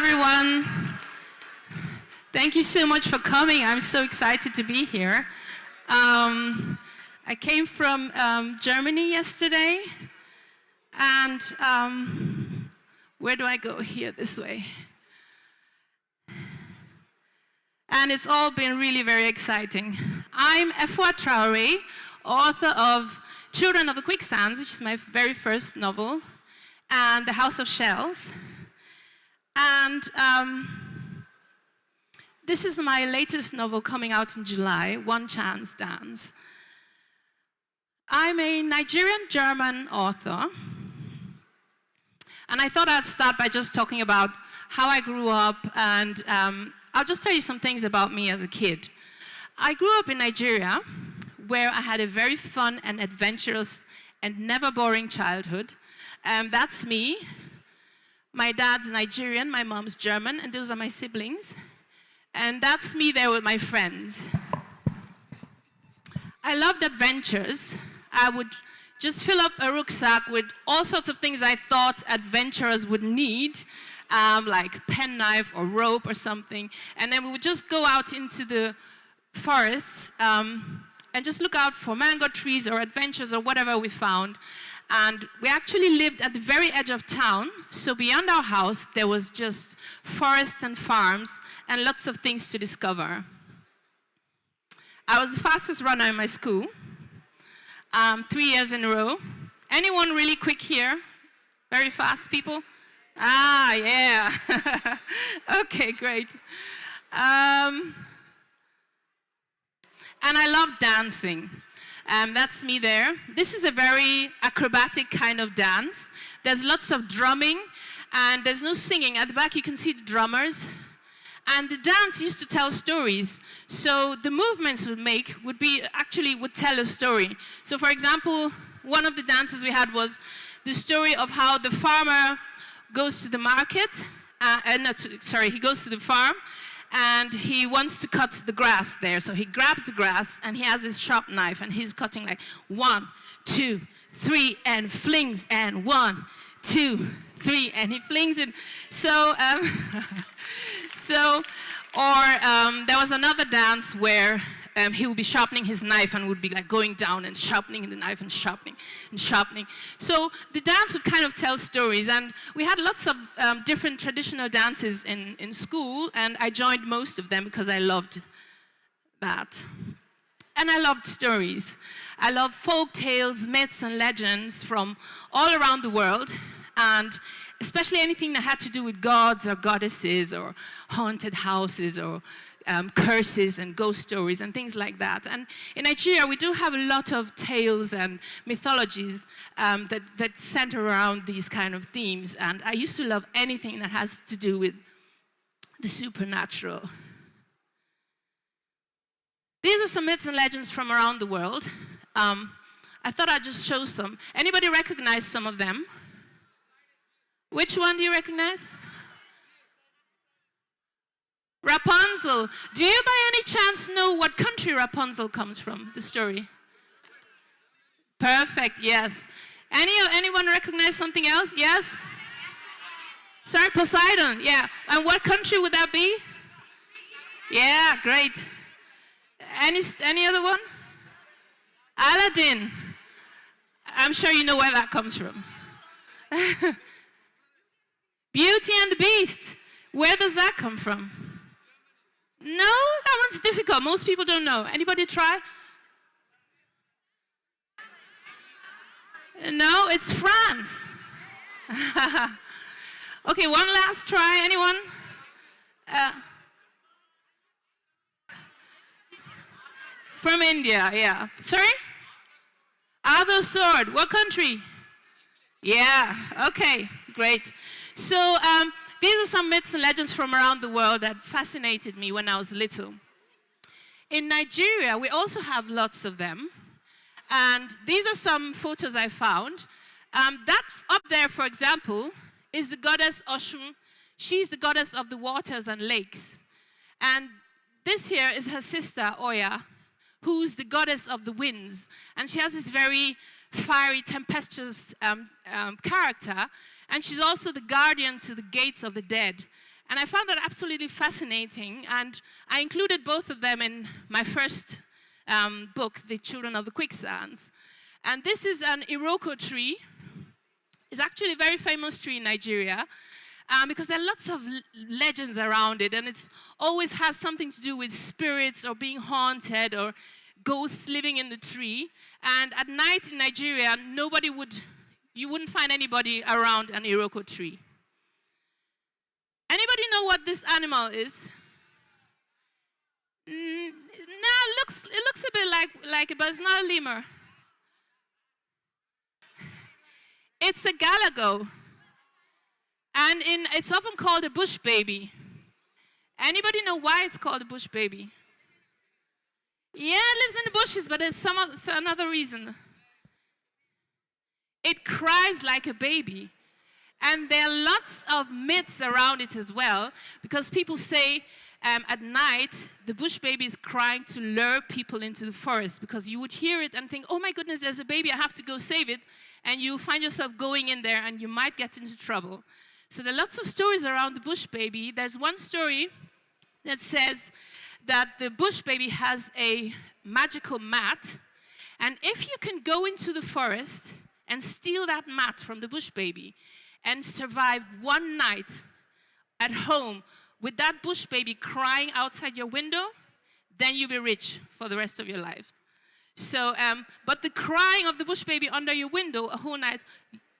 everyone. Thank you so much for coming. I'm so excited to be here. I came from Germany yesterday, and where do I go? Here, this way. And it's all been really very exciting. I'm Efwa Traoré, author of Children of the Quicksands, which is my very first novel, and The House of Shells. And this is my latest novel coming out in July, One Chance Dance. I'm a Nigerian-German author, and I thought I'd start by just talking about how I grew up, and I'll just tell you some things about me as a kid. I grew up in Nigeria, where I had a very fun and adventurous and never boring childhood. That's me. My dad's Nigerian, my mom's German, and those are my siblings. And that's me there with my friends. I loved adventures. I would just fill up a rucksack with all sorts of things I thought adventurers would need, like penknife or rope or something. And then we would just go out into the forests and just look out for mango trees or adventures or whatever we found. And we actually lived at the very edge of town, so beyond our house there was just forests and farms and lots of things to discover. I was the fastest runner in my school, 3 years in a row. Anyone really quick here? Very fast people? Ah, yeah. Okay, great. And I love dancing. That's me there. This is a very acrobatic kind of dance. There's lots of drumming, and there's no singing. At the back, you can see the drummers. And the dance used to tell stories. So the movements we'd make would tell a story. So for example, one of the dances we had was the story of how the farmer goes to the market, he goes to the farm, and he wants to cut the grass there. So he grabs the grass, and he has this sharp knife, and he's cutting like 1, 2, 3, and flings, and 1, 2, 3, and he flings it. So, there was another dance where he would be sharpening his knife and would be like going down and sharpening the knife and sharpening and sharpening. So the dance would kind of tell stories, and we had lots of different traditional dances in school, and I joined most of them because I loved that. And I loved stories. I love folk tales, myths, and legends from all around the world, and especially anything that had to do with gods or goddesses or haunted houses or curses and ghost stories and things like that. And in Nigeria, we do have a lot of tales and mythologies that center around these kind of themes. And I used to love anything that has to do with the supernatural. These are some myths and legends from around the world. I thought I'd just show some. Anybody recognize some of them? Which one do you recognize? Rapunzel. Do you by any chance know what country Rapunzel comes from, the story? Perfect, yes. Anyone recognize something else? Yes? Sorry, Poseidon, yeah. And what country would that be? Yeah, great. Any other one? Aladdin. I'm sure you know where that comes from. Beauty and the Beast. Where does that come from? No, that one's difficult. Most people don't know. Anybody try? No, it's France. Okay, one last try. Anyone? From India, yeah. Sorry? Arthur's sword. What country? Yeah, okay, great. So these are some myths and legends from around the world that fascinated me when I was little. In Nigeria, we also have lots of them. And these are some photos I found. That up there, for example, is the goddess Oshun. She's the goddess of the waters and lakes. And this here is her sister, Oya, who's the goddess of the winds. And she has this very fiery, tempestuous character. And she's also the guardian to the gates of the dead. And I found that absolutely fascinating, and I included both of them in my first book, The Children of the Quicksands. And this is an Iroko tree. It's actually a very famous tree in Nigeria, because there are lots of legends around it, and it always has something to do with spirits or being haunted or ghosts living in the tree. And at night in Nigeria, you wouldn't find anybody around an Iroko tree. Anybody know what this animal is? No, it looks a bit like it, but it's not a lemur. It's a galago. And it's often called a bush baby. Anybody know why it's called a bush baby? Yeah, it lives in the bushes, but there's another reason. It cries like a baby. And there are lots of myths around it as well, because people say at night the bush baby is crying to lure people into the forest, because you would hear it and think, oh my goodness, there's a baby, I have to go save it. And you find yourself going in there and you might get into trouble. So there are lots of stories around the bush baby. There's one story that says that the bush baby has a magical mat, and if you can go into the forest and steal that mat from the bush baby and survive one night at home with that bush baby crying outside your window, then you'll be rich for the rest of your life. So, but the crying of the bush baby under your window a whole night,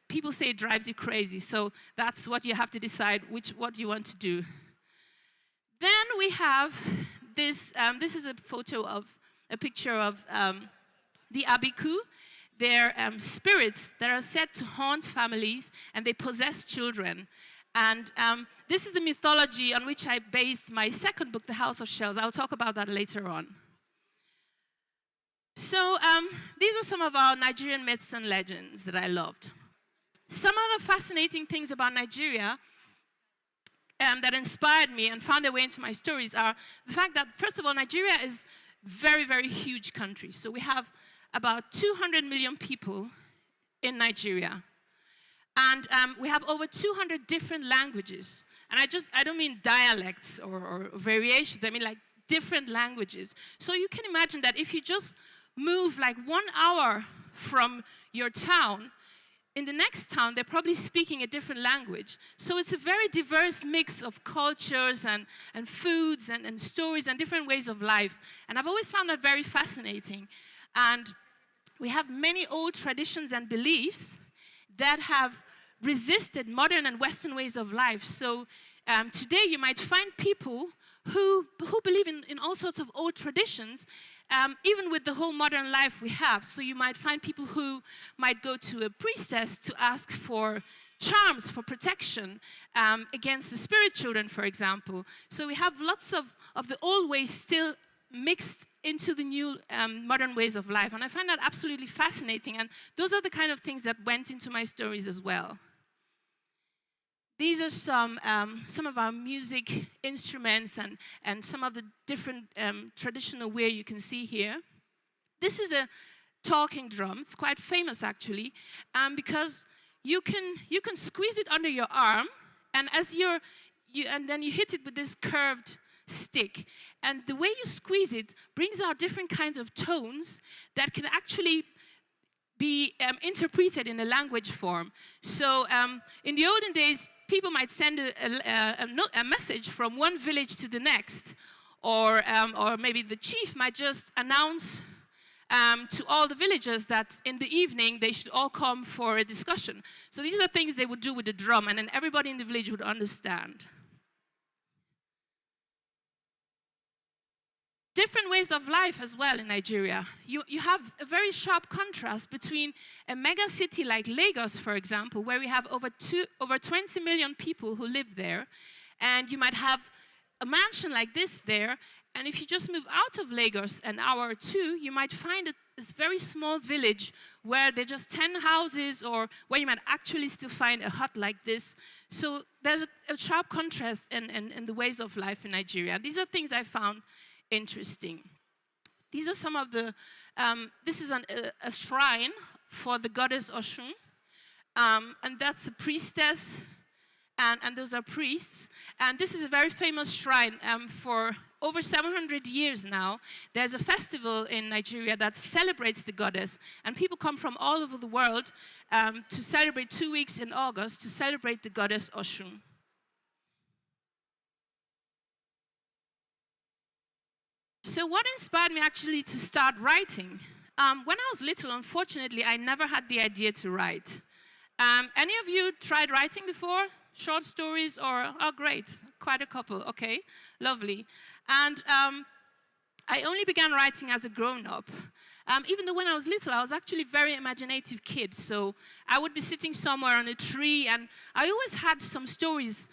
people say it drives you crazy. So that's what you have to decide, what you want to do. Then we have this. This is a picture of the Abiku. They're spirits that are said to haunt families, and they possess children. And this is the mythology on which I based my second book, The House of Shells. I'll talk about that later on. So these are some of our Nigerian myths and legends that I loved. Some other fascinating things about Nigeria that inspired me and found their way into my stories are the fact that, first of all, Nigeria is a very, very huge country. So we have about 200 million people in Nigeria. And we have over 200 different languages. And I don't mean dialects or variations, I mean like different languages. So you can imagine that if you just move like 1 hour from your town, in the next town, they're probably speaking a different language. So it's a very diverse mix of cultures and foods and stories and different ways of life. And I've always found that very fascinating. And we have many old traditions and beliefs that have resisted modern and Western ways of life. So today you might find people who believe in all sorts of old traditions, even with the whole modern life we have. So you might find people who might go to a priestess to ask for charms for protection against the spirit children, for example. So we have lots of the old ways still mixed into the new modern ways of life. And I find that absolutely fascinating. And those are the kind of things that went into my stories as well. These are some of our music instruments and some of the different traditional wear you can see here. This is a talking drum. It's quite famous, actually, because you can squeeze it under your arm, and and then you hit it with this curved stick. And the way you squeeze it brings out different kinds of tones that can actually be interpreted in a language form. So in the olden days, people might send a message from one village to the next, or maybe the chief might just announce to all the villagers that in the evening they should all come for a discussion. So these are the things they would do with the drum, and then everybody in the village would understand. Different ways of life as well in Nigeria. You have a very sharp contrast between a mega city like Lagos, for example, where we have over 20 million people who live there, and you might have a mansion like this there, and if you just move out of Lagos an hour or two, you might find this very small village where there are just 10 houses, or where you might actually still find a hut like this. So there's a sharp contrast in the ways of life in Nigeria. These are things I found interesting. These are some of the, this is a shrine for the goddess Oshun, and that's a priestess and those are priests. And this is a very famous shrine for over 700 years now. There's a festival in Nigeria that celebrates the goddess, and people come from all over the world to celebrate 2 weeks in August to celebrate the goddess Oshun. So what inspired me actually to start writing? When I was little, unfortunately, I never had the idea to write. Any of you tried writing before? Short stories or, oh great, quite a couple, okay, lovely. And I only began writing as a grown-up. Even though when I was little, I was actually a very imaginative kid. So I would be sitting somewhere on a tree, and I always had some stories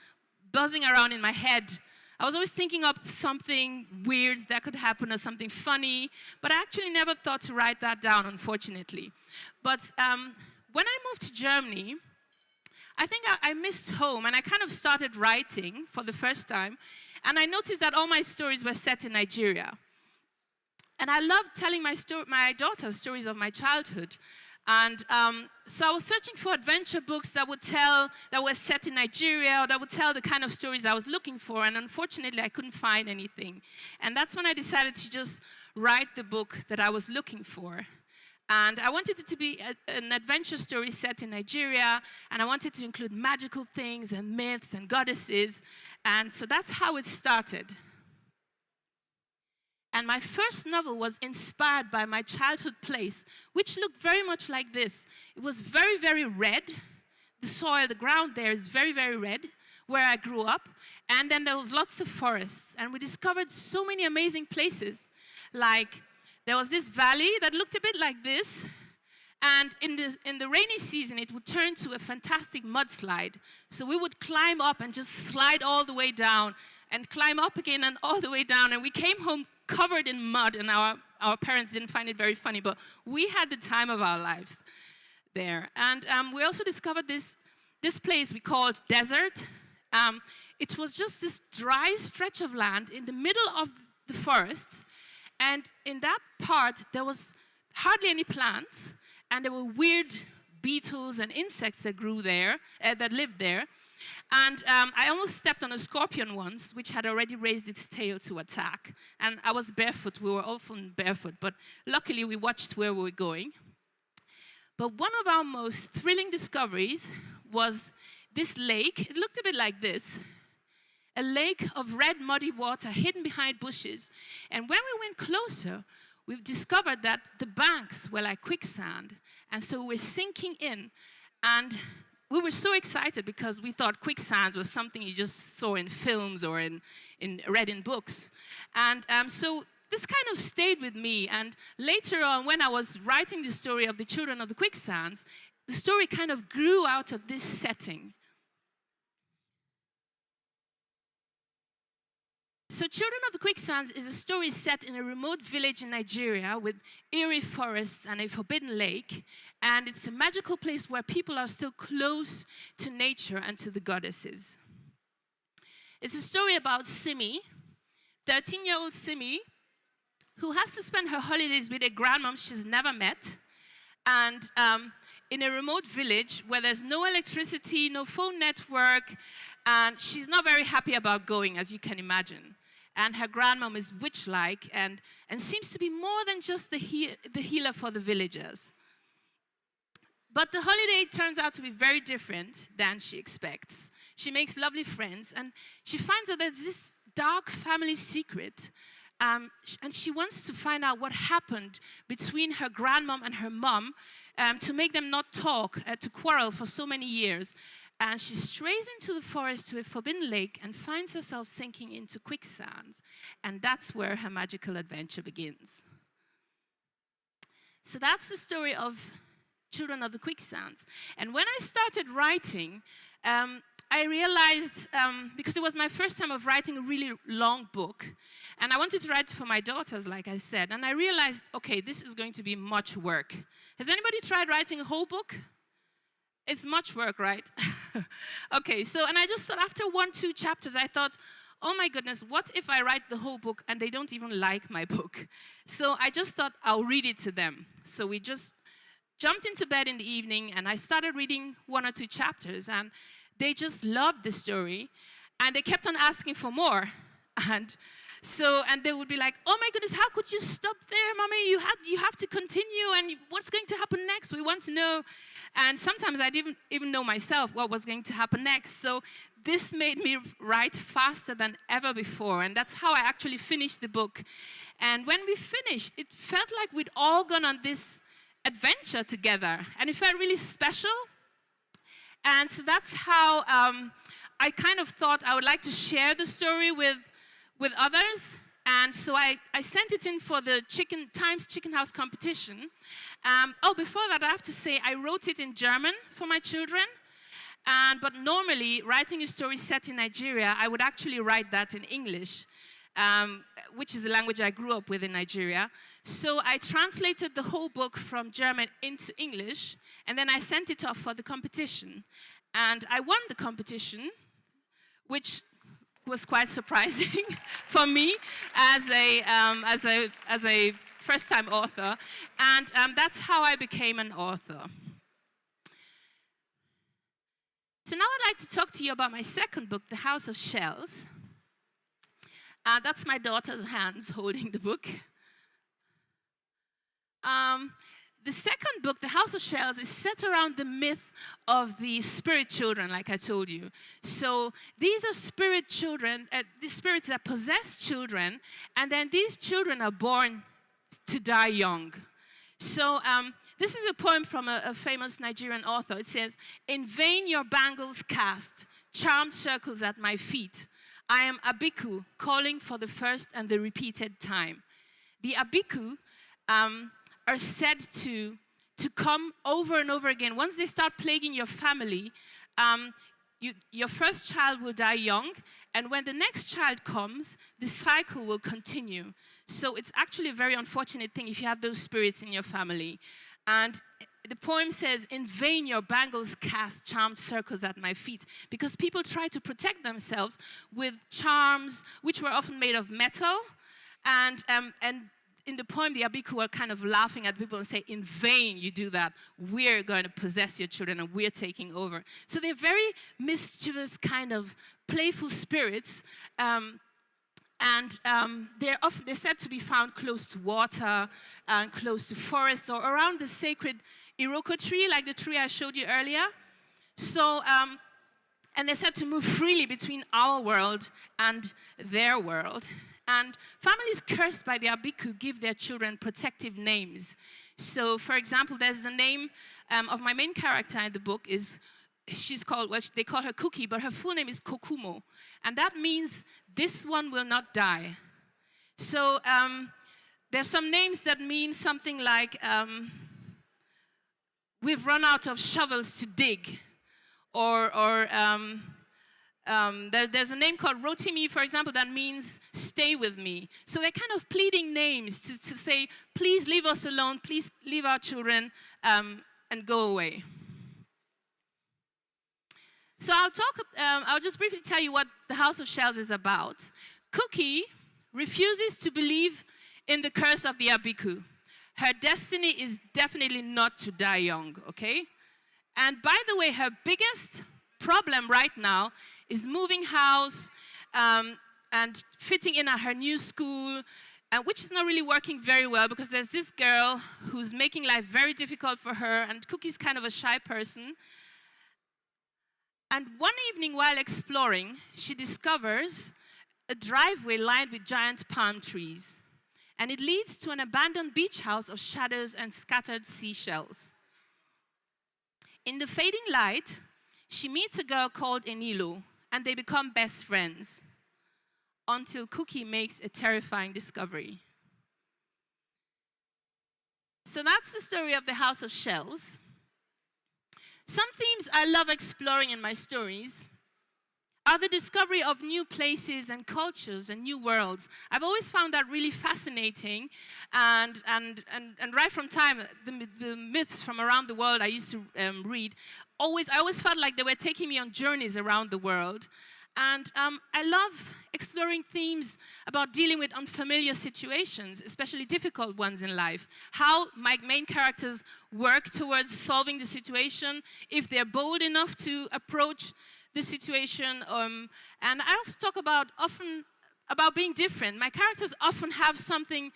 buzzing around in my head. I was always thinking up something weird that could happen or something funny, but I actually never thought to write that down, unfortunately. But when I moved to Germany, I think I missed home, and I kind of started writing for the first time, and I noticed that all my stories were set in Nigeria. And I loved telling my daughter stories of my childhood. And so I was searching for adventure books that were set in Nigeria, or that would tell the kind of stories I was looking for, and unfortunately I couldn't find anything. And that's when I decided to just write the book that I was looking for. And I wanted it to be an adventure story set in Nigeria, and I wanted to include magical things and myths and goddesses, and so that's how it started. And my first novel was inspired by my childhood place, which looked very much like this. It was very, very red. The soil, the ground there is very, very red, where I grew up. And then there was lots of forests. And we discovered so many amazing places. Like, there was this valley that looked a bit like this. And in the rainy season, it would turn to a fantastic mudslide. So we would climb up and just slide all the way down, and climb up again and all the way down. And we came home covered in mud, and our parents didn't find it very funny, but we had the time of our lives there. And we also discovered this place we called desert. It was just this dry stretch of land in the middle of the forests, and in that part there was hardly any plants, and there were weird beetles and insects that grew there, that lived there. And I almost stepped on a scorpion once, which had already raised its tail to attack. And I was barefoot. We were often barefoot, but luckily we watched where we were going. But one of our most thrilling discoveries was this lake. It looked a bit like this. A lake of red, muddy water hidden behind bushes. And when we went closer, we discovered that the banks were like quicksand. And so we were sinking in. And we were so excited because we thought quicksand was something you just saw in films or read in books. And so this kind of stayed with me. And later on, when I was writing the story of the children of the quicksands, the story kind of grew out of this setting. So Children of the Quicksands is a story set in a remote village in Nigeria with eerie forests and a forbidden lake. And it's a magical place where people are still close to nature and to the goddesses. It's a story about Simi, 13-year-old Simi, who has to spend her holidays with a grandmom she's never met. And in a remote village where there's no electricity, no phone network, and she's not very happy about going, as you can imagine. And her grandmom is witch-like and seems to be more than just the healer for the villagers. But the holiday turns out to be very different than she expects. She makes lovely friends, and she finds out there's this dark family secret. And she wants to find out what happened between her grandmom and her mom to make them not talk, to quarrel for so many years. And she strays into the forest to a forbidden lake and finds herself sinking into quicksand. And that's where her magical adventure begins. So that's the story of Children of the Quicksands. And when I started writing, I realized, because it was my first time of writing a really long book, and I wanted to write for my daughters, like I said, and I realized, okay, this is going to be much work. Has anybody tried writing a whole book? It's much work, right? Okay, so, and I just thought after 1-2 chapters, I thought, oh my goodness, what if I write the whole book and they don't even like my book? So I just thought I'll read it to them. So we just jumped into bed in the evening and I started reading 1 or 2 chapters, and they just loved the story, and they kept on asking for more. And they would be like, oh my goodness, how could you stop there, mommy? You have to continue, and what's going to happen next? We want to know. And sometimes I didn't even know myself what was going to happen next. So this made me write faster than ever before, and that's how I actually finished the book. And when we finished, it felt like we'd all gone on this adventure together, and it felt really special. And so that's how I kind of thought I would like to share the story with others. And so I sent it in for the Times Chicken House competition. Before that, I have to say I wrote it in German for my children. But normally, writing a story set in Nigeria, I would actually write that in English, which is the language I grew up with in Nigeria. So I translated the whole book from German into English, and then I sent it off for the competition. And I won the competition, which was quite surprising for me as a first-time author. And that's how I became an author. So now I'd like to talk to you about my second book, The House of Shells. That's my daughter's hands holding the book. The second book, The House of Shells, is set around the myth of the spirit children, like I told you. So these are spirit children, the spirits that possess children, and then these children are born to die young. So this is a poem from a famous Nigerian author. It says, "In vain your bangles cast, charmed circles at my feet. I am Abiku, calling for the first and the repeated time." The Abiku are said to come over and over again. Once they start plaguing your family, your first child will die young, and when the next child comes, the cycle will continue. So it's actually a very unfortunate thing if you have those spirits in your family. And the poem says, "In vain your bangles cast charmed circles at my feet," because people try to protect themselves with charms, which were often made of metal, and in the poem, the Abiku are kind of laughing at people and say, "In vain you do that. We're going to possess your children and we're taking over." So they're very mischievous, kind of playful spirits. They're said to be found close to water and close to forests or around the sacred Iroko tree, like the tree I showed you earlier. So, and they're said to move freely between our world and their world. And families cursed by the Abiku give their children protective names. So, for example, there's a name of my main character in the book they call her Cookie, but her full name is Kokumo. And that means this one will not die. So there's some names that mean something like, we've run out of shovels to dig. There's a name called Rotimi, for example, that means stay with me. So they're kind of pleading names to say, please leave us alone, please leave our children and go away. So I'll just briefly tell you what The House of Shells is about. Cookie refuses to believe in the curse of the Abiku. Her destiny is definitely not to die young, okay? And by the way, her biggest problem right now is moving house and fitting in at her new school, which is not really working very well because there's this girl who's making life very difficult for her, and Cookie's kind of a shy person. And one evening while exploring, she discovers a driveway lined with giant palm trees. And it leads to an abandoned beach house of shadows and scattered seashells. In the fading light, she meets a girl called Enilo, and they become best friends until Cookie makes a terrifying discovery. So that's the story of The House of Shells. Some themes I love exploring in my stories are the discovery of new places and cultures and new worlds. I've always found that really fascinating, and right from time, the myths from around the world I used to read, I always felt like they were taking me on journeys around the world. And I love exploring themes about dealing with unfamiliar situations, especially difficult ones in life. How my main characters work towards solving the situation, if they're bold enough to approach the situation. And I also talk often about being different. My characters often have something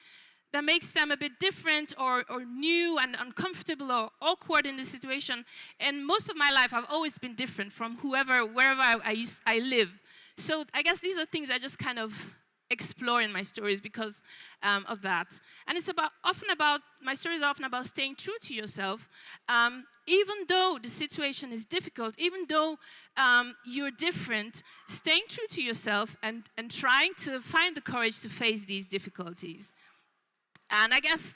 that makes them a bit different or new and uncomfortable or awkward in the situation. And most of my life, I've always been different from wherever I live. So I guess these are things I just kind of explore in my stories because of that. And my stories are often about staying true to yourself, even though the situation is difficult, even though you're different, staying true to yourself and trying to find the courage to face these difficulties. And I guess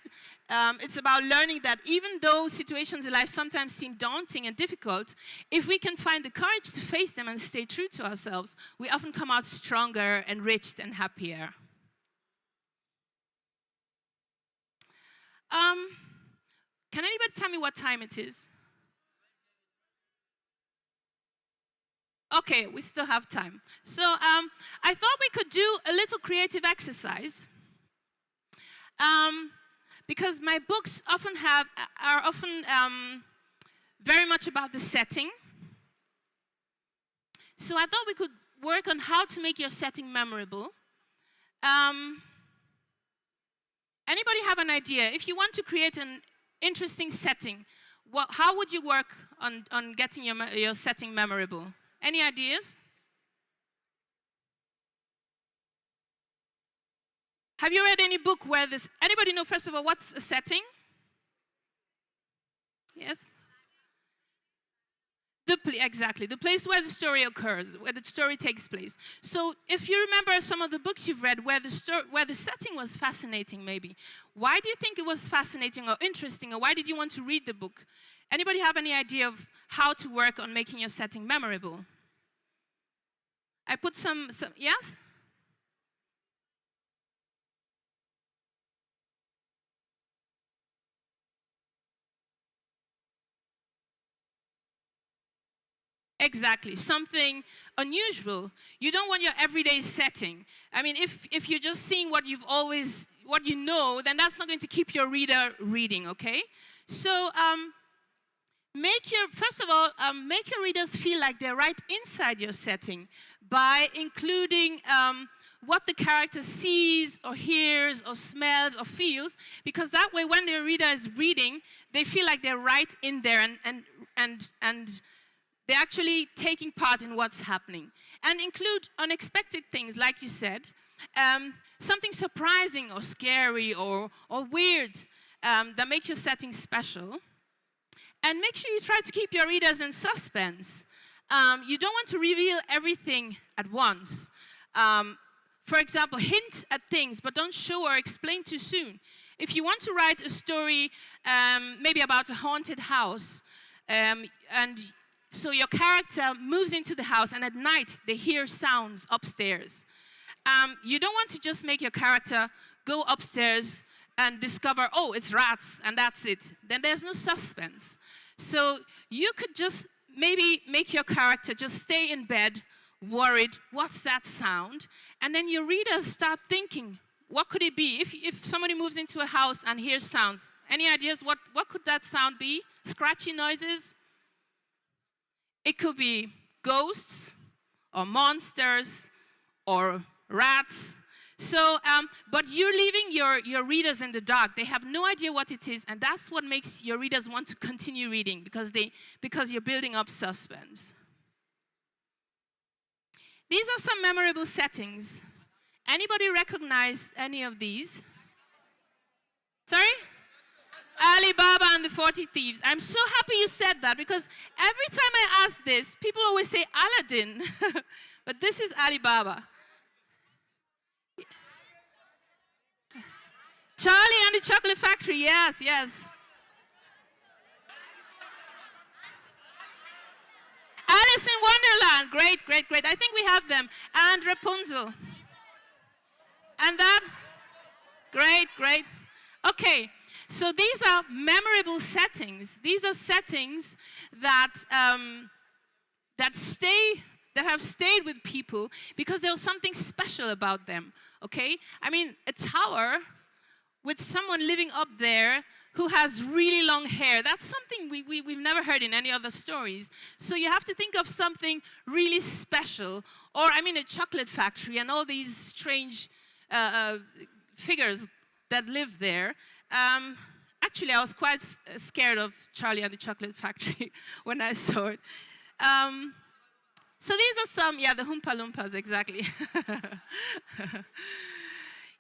it's about learning that even though situations in life sometimes seem daunting and difficult, if we can find the courage to face them and stay true to ourselves, we often come out stronger, enriched, and happier. Can anybody tell me what time it is? Okay, we still have time. So I thought we could do a little creative exercise. Because my books are often very much about the setting. So I thought we could work on how to make your setting memorable. Anybody have an idea? If you want to create an interesting setting, how would you work on getting your setting memorable? Any ideas? Have you read any book where anybody know, first of all, what's a setting? Yes? Exactly, the place where the story occurs, where the story takes place. So if you remember some of the books you've read where the setting was fascinating maybe, why do you think it was fascinating or interesting, or why did you want to read the book? Anybody have any idea of how to work on making your setting memorable? I put some yes? Exactly, something unusual. You don't want your everyday setting. I mean, if you're just seeing what you know, then that's not going to keep your reader reading, okay? So first of all, make your readers feel like they're right inside your setting by including what the character sees or hears or smells or feels, because that way when the reader is reading, they feel like they're right in there and they're actually taking part in what's happening. And include unexpected things, like you said, something surprising or scary or weird that make your setting special. And make sure you try to keep your readers in suspense. You don't want to reveal everything at once. For example, hint at things, but don't show or explain too soon. If you want to write a story maybe about a haunted house, and so your character moves into the house, and at night they hear sounds upstairs. You don't want to just make your character go upstairs and discover, oh, it's rats, and that's it. Then there's no suspense. So you could just maybe make your character just stay in bed, worried, what's that sound? And then your readers start thinking, what could it be? If somebody moves into a house and hears sounds, any ideas what could that sound be? Scratchy noises? It could be ghosts or monsters or rats. So, but you're leaving your readers in the dark. They have no idea what it is, and that's what makes your readers want to continue reading, because you're building up suspense. These are some memorable settings. Anybody recognize any of these? Sorry? Ali Baba and the 40 Thieves. I'm so happy you said that, because every time I ask this, people always say Aladdin. But this is Ali Baba. Charlie and the Chocolate Factory, yes, yes. Alice in Wonderland, great, great, great. I think we have them. And Rapunzel. And that, great, great. Okay. So these are memorable settings. These are settings that have stayed with people because there was something special about them. Okay, I mean, a tower with someone living up there who has really long hair. That's something we've never heard in any other stories. So you have to think of something really special. Or, I mean, a chocolate factory and all these strange figures that live there. Actually, I was quite scared of Charlie and the Chocolate Factory when I saw it. So these are some, yeah, the Oompa Loompas, exactly.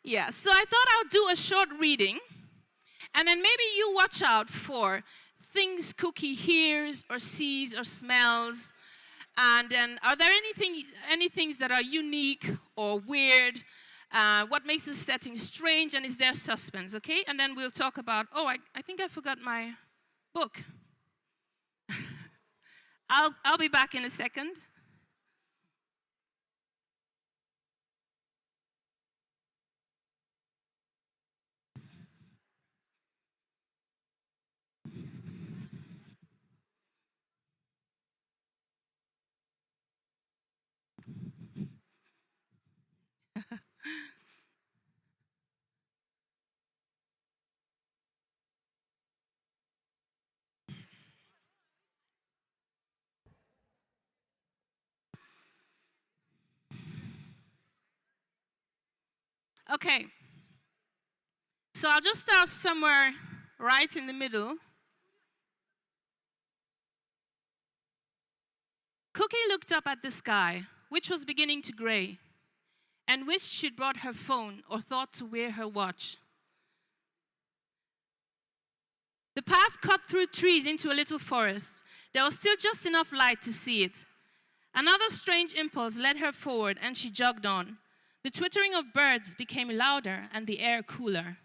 Yeah, so I thought I would do a short reading, and then maybe you watch out for things Cookie hears or sees or smells, and then are there any things that are unique or weird? What makes the setting strange, and is there suspense, okay? And then we'll talk about, oh, I think I forgot my book. I'll be back in a second. Okay, so I'll just start somewhere right in the middle. Cookie looked up at the sky, which was beginning to gray, and wished she'd brought her phone or thought to wear her watch. The path cut through trees into a little forest. There was still just enough light to see it. Another strange impulse led her forward, and she jogged on. The twittering of birds became louder and the air cooler.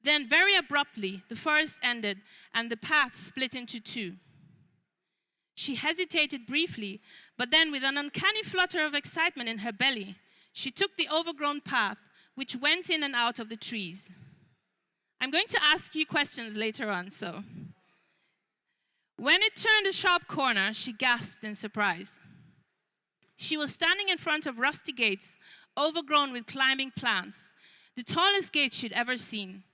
Then, very abruptly, the forest ended and the path split into two. She hesitated briefly, but then, with an uncanny flutter of excitement in her belly, she took the overgrown path, which went in and out of the trees. I'm going to ask you questions later on, so. When it turned a sharp corner, she gasped in surprise. She was standing in front of rusty gates, overgrown with climbing plants, the tallest gates she'd ever seen.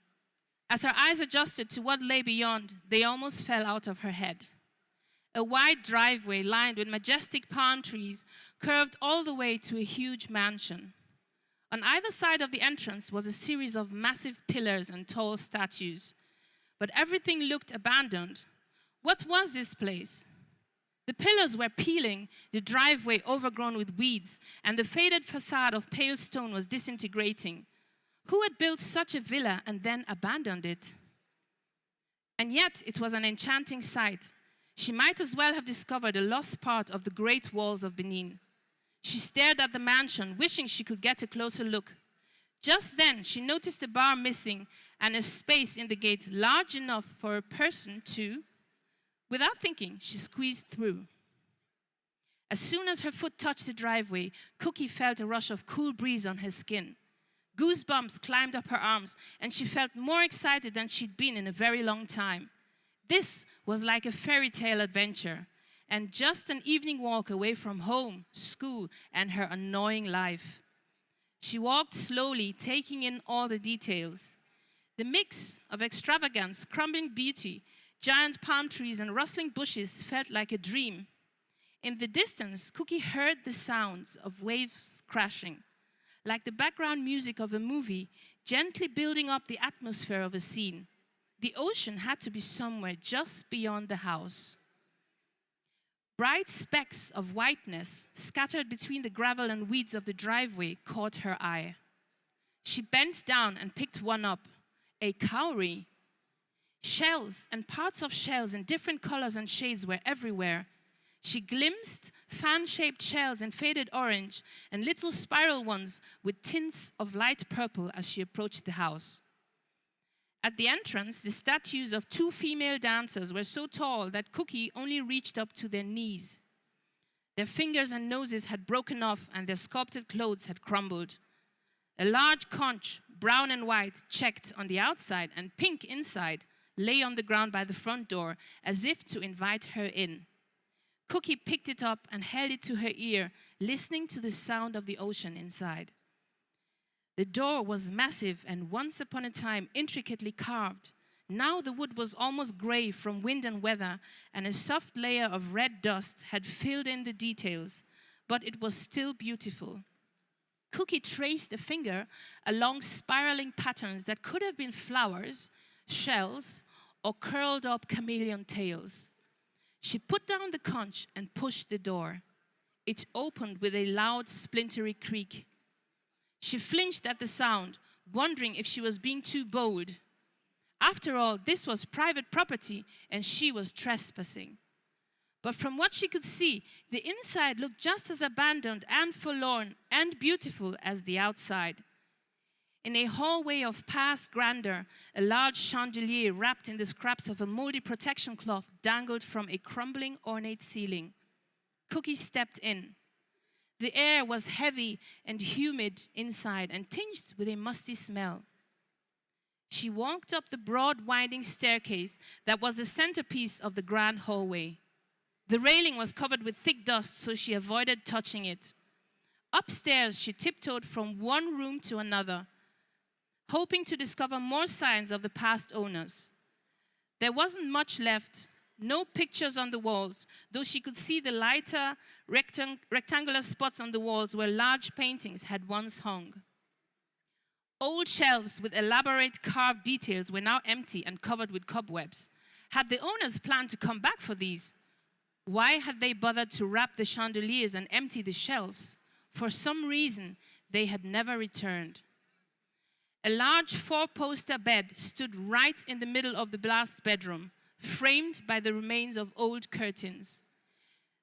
As her eyes adjusted to what lay beyond, they almost fell out of her head. A wide driveway lined with majestic palm trees curved all the way to a huge mansion. On either side of the entrance was a series of massive pillars and tall statues. But everything looked abandoned. What was this place? The pillars were peeling, the driveway overgrown with weeds, and the faded facade of pale stone was disintegrating. Who had built such a villa and then abandoned it? And yet it was an enchanting sight. She might as well have discovered a lost part of the great walls of Benin. She stared at the mansion, wishing she could get a closer look. Just then, she noticed a bar missing and a space in the gate large enough for a person to. Without thinking, she squeezed through. As soon as her foot touched the driveway, Cookie felt a rush of cool breeze on her skin. Goosebumps climbed up her arms, and she felt more excited than she'd been in a very long time. This was like a fairy tale adventure, and just an evening walk away from home, school, and her annoying life. She walked slowly, taking in all the details. The mix of extravagance, crumbling beauty, giant palm trees and rustling bushes felt like a dream. In the distance, Cookie heard the sounds of waves crashing, like the background music of a movie, gently building up the atmosphere of a scene. The ocean had to be somewhere just beyond the house. Bright specks of whiteness scattered between the gravel and weeds of the driveway caught her eye. She bent down and picked one up, a cowrie. Shells and parts of shells in different colors and shades were everywhere. She glimpsed fan-shaped shells in faded orange and little spiral ones with tints of light purple as she approached the house. At the entrance, the statues of two female dancers were so tall that Cookie only reached up to their knees. Their fingers and noses had broken off and their sculpted clothes had crumbled. A large conch, brown and white, checked on the outside and pink inside, lay on the ground by the front door as if to invite her in. Cookie picked it up and held it to her ear, listening to the sound of the ocean inside. The door was massive and once upon a time intricately carved. Now the wood was almost gray from wind and weather, and a soft layer of red dust had filled in the details, but it was still beautiful. Cookie traced a finger along spiraling patterns that could have been flowers, shells, or curled up chameleon tails. She put down the conch and pushed the door. It opened with a loud, splintery creak. She flinched at the sound, wondering if she was being too bold. After all, this was private property, and she was trespassing. But from what she could see, the inside looked just as abandoned and forlorn and beautiful as the outside. In a hallway of past grandeur, a large chandelier wrapped in the scraps of a moldy protection cloth dangled from a crumbling, ornate ceiling. Cookie stepped in. The air was heavy and humid inside and tinged with a musty smell. She walked up the broad, winding staircase that was the centerpiece of the grand hallway. The railing was covered with thick dust, so she avoided touching it. Upstairs, she tiptoed from one room to another, hoping to discover more signs of the past owners. There wasn't much left, no pictures on the walls, though she could see the lighter, rectangular spots on the walls where large paintings had once hung. Old shelves with elaborate carved details were now empty and covered with cobwebs. Had the owners planned to come back for these? Why had they bothered to wrap the chandeliers and empty the shelves? For some reason, they had never returned. A large four-poster bed stood right in the middle of the last bedroom, framed by the remains of old curtains.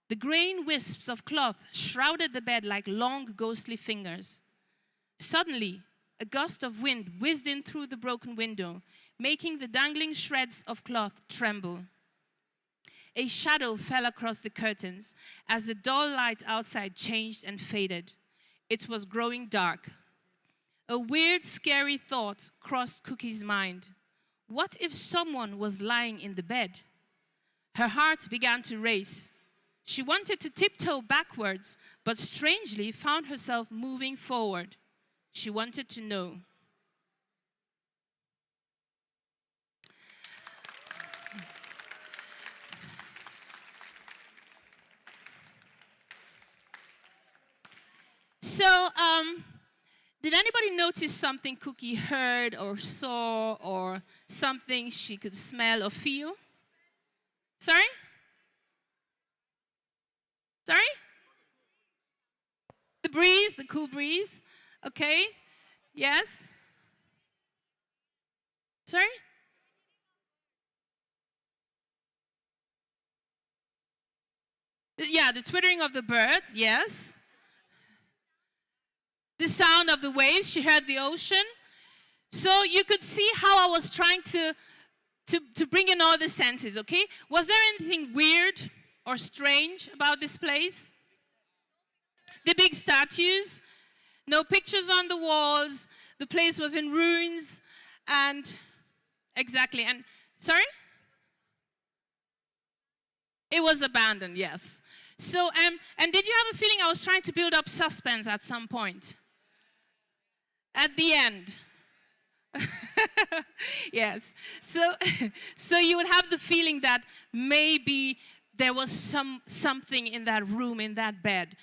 The graying wisps of cloth shrouded the bed like long, ghostly fingers. Suddenly, a gust of wind whizzed in through the broken window, making the dangling shreds of cloth tremble. A shadow fell across the curtains as the dull light outside changed and faded. It was growing dark. A weird, scary thought crossed Cookie's mind. What if someone was lying in the bed? Her heart began to race. She wanted to tiptoe backwards, but strangely found herself moving forward. She wanted to know. So, did anybody notice something Cookie heard or saw or something she could smell or feel? Sorry? Sorry? The breeze, the cool breeze. Okay. Yes? Sorry? Yeah, the twittering of the birds, yes. The sound of the waves, she heard the ocean. So you could see how I was trying to bring in all the senses, okay? Was there anything weird or strange about this place? The big statues, no pictures on the walls, the place was in ruins, and exactly, and sorry? It was abandoned, yes. So, and did you have a feeling I was trying to build up suspense at some point? At the end. Yes. So you would have the feeling that maybe there was something in that room, in that bed.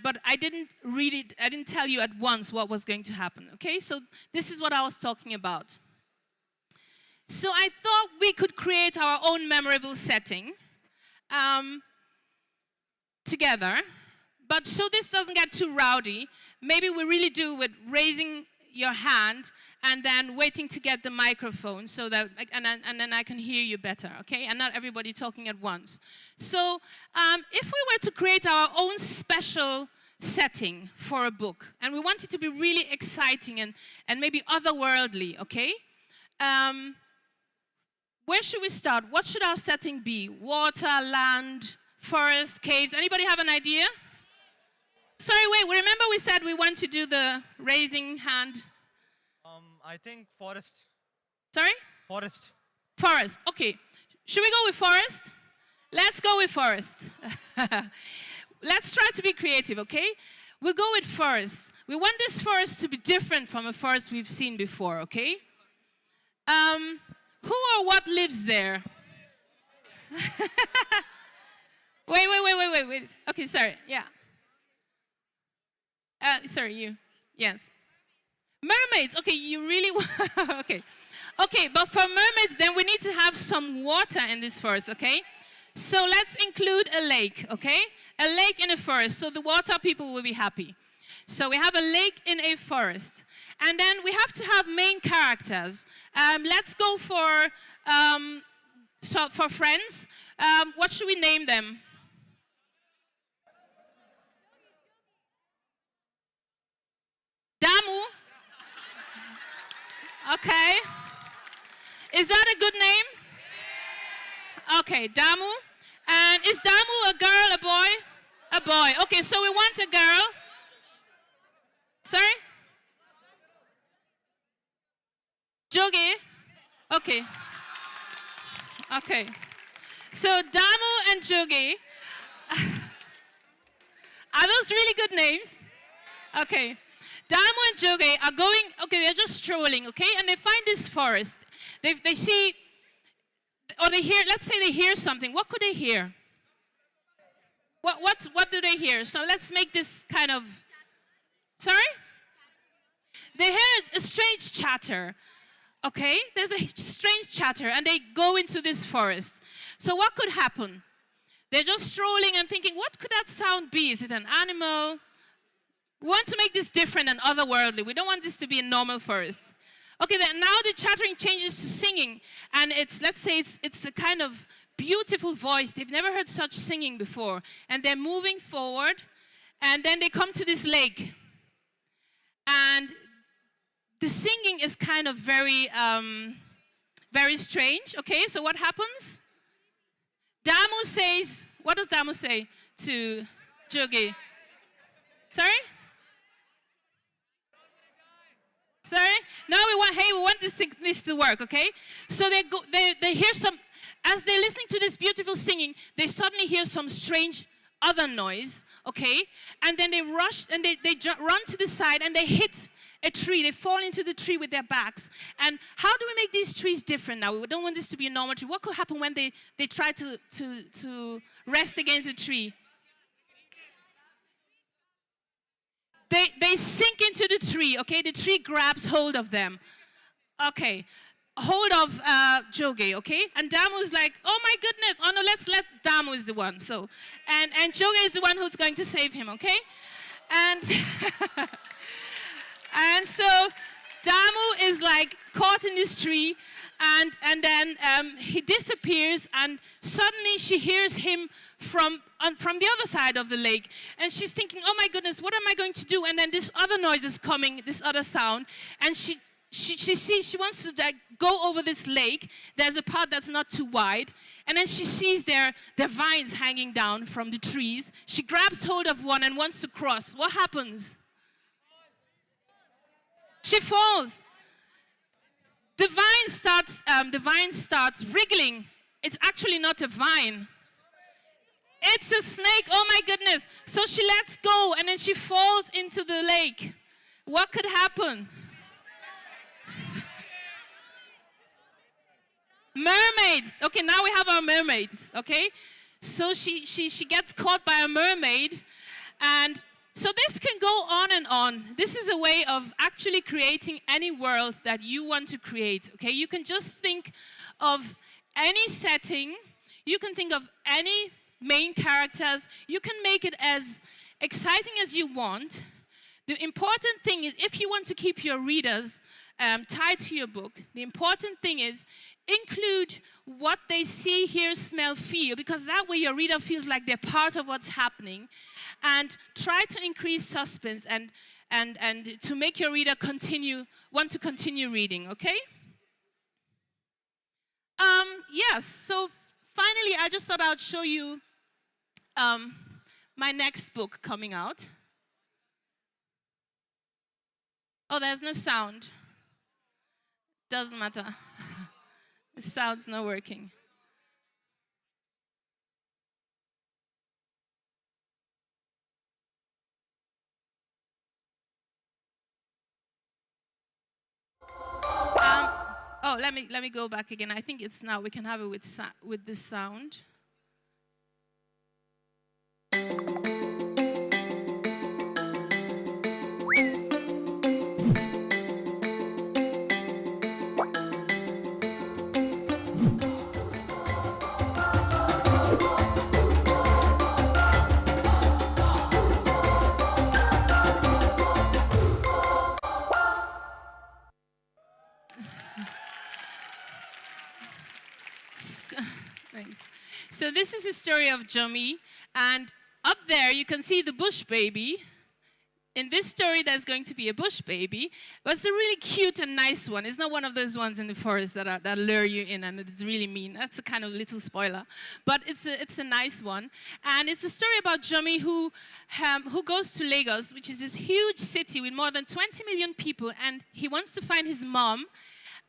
But I didn't read it, I didn't tell you at once what was going to happen, okay? So this is what I was talking about. So I thought we could create our own memorable setting together. But so this doesn't get too rowdy, maybe we really do with raising your hand and then waiting to get the microphone so that, and then I can hear you better, okay? And not everybody talking at once. So if we were to create our own special setting for a book, and we want it to be really exciting and maybe otherworldly, okay? Where should we start? What should our setting be? Water, land, forest, caves? Anybody have an idea? Sorry, wait, remember we said we want to do the raising hand? I think forest. Sorry? Forest. Forest, okay. Should we go with forest? Let's go with forest. Let's try to be creative, okay? We'll go with forest. We want this forest to be different from a forest we've seen before, okay? Who or what lives there? Wait. Okay, sorry. Yeah. Sorry, you. Yes. Mermaids. Okay, you really okay. Okay, but for mermaids, then we need to have some water in this forest, okay? So let's include a lake, okay? A lake in a forest, so the water people will be happy. So we have a lake in a forest. And then we have to have main characters. Let's go for friends. What should we name them? Damu. Okay. Is that a good name? Okay, Damu. And is Damu a girl, a boy? A boy. Okay, so we want a girl. Sorry? Jogi? Okay. Okay. So Damu and Jogi. Are those really good names? Okay. Damu and Jogi are going, okay, they're just strolling, okay? And they find this forest. They see, or they hear, let's say they hear something. What could they hear? What do they hear? So let's make this kind of, sorry? They hear a strange chatter, okay? There's a strange chatter, and they go into this forest. So what could happen? They're just strolling and thinking, what could that sound be? Is it an animal? We want to make this different and otherworldly. We don't want this to be a normal forest. Okay, then now the chattering changes to singing, and let's say it's a kind of beautiful voice. They've never heard such singing before, and they're moving forward, and then they come to this lake, and the singing is kind of very, very strange. Okay, so what happens? Damu says, what does Damu say to Jogi? Sorry? Sorry? No, we want this to work, okay? So they hear some, as they're listening to this beautiful singing, they suddenly hear some strange other noise, okay? And then they rush and they run to the side and they hit a tree. They fall into the tree with their backs. And how do we make these trees different now? We don't want this to be a normal tree. What could happen when they try to rest against a tree? They sink into the tree, okay? The tree grabs hold of them. Okay, hold of Jogi, okay? And Damu is like, oh my goodness. Oh no, let's let Damu is the one. So, and Jogi is the one who's going to save him, okay? And and so Damu is like caught in this tree, and then he disappears, and suddenly she hears him from the other side of the lake, and she's thinking, oh my goodness, what am I going to do? And then this other noise is coming, this other sound, and she sees, she wants to like go over this lake. There's a part that's not too wide, and then she sees their vines hanging down from the trees. She grabs hold of one and wants to cross. What happens? She falls. The vine starts wriggling. It's actually not a vine. It's a snake. Oh my goodness. So she lets go and then she falls into the lake. What could happen? Mermaids. Okay, now we have our mermaids, okay? So she gets caught by a mermaid, and so this can go on and on. This is a way of actually creating any world that you want to create, okay? You can just think of any setting. You can think of any main characters. You can make it as exciting as you want. The important thing is, if you want to keep your readers tied to your book, the important thing is include what they see, hear, smell, feel, because that way your reader feels like they're part of what's happening. And try to increase suspense and to make your reader want to continue reading, okay? Yes, so finally I just thought I'd show you my next book coming out. Oh, there's no sound. Doesn't matter. The sound's not working. Oh, let me go back again. I think it's now. We can have it with this sound. Thanks. So this is the story of Jummy, and up there you can see the bush baby. In this story, there's going to be a bush baby, but it's a really cute and nice one. It's not one of those ones in the forest that lure you in and it's really mean. That's a kind of little spoiler, but it's a nice one. And it's a story about Jummy who goes to Lagos, which is this huge city with more than 20 million people, and he wants to find his mom.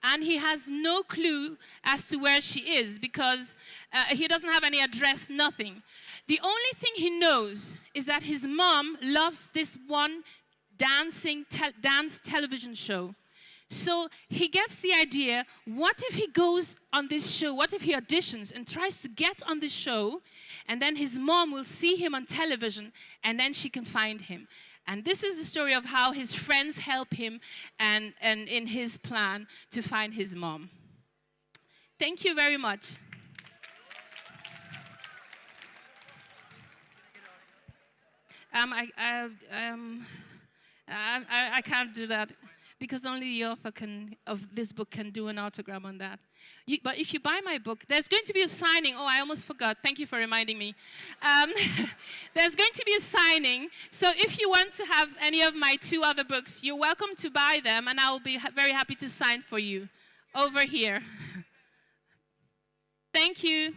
And he has no clue as to where she is because he doesn't have any address, nothing. The only thing he knows is that his mom loves this one dance television show. So he gets the idea, what if he goes on this show? What if he auditions and tries to get on the show? And then his mom will see him on television and then she can find him. And this is the story of how his friends help him and in his plan to find his mom. Thank you very much. I can't do that because only the author of this book can do an autogram on that. But if you buy my book, there's going to be a signing. Oh, I almost forgot. Thank you for reminding me. There's going to be a signing. So if you want to have any of my 2 other books, you're welcome to buy them, and I will be very happy to sign for you over here. Thank you.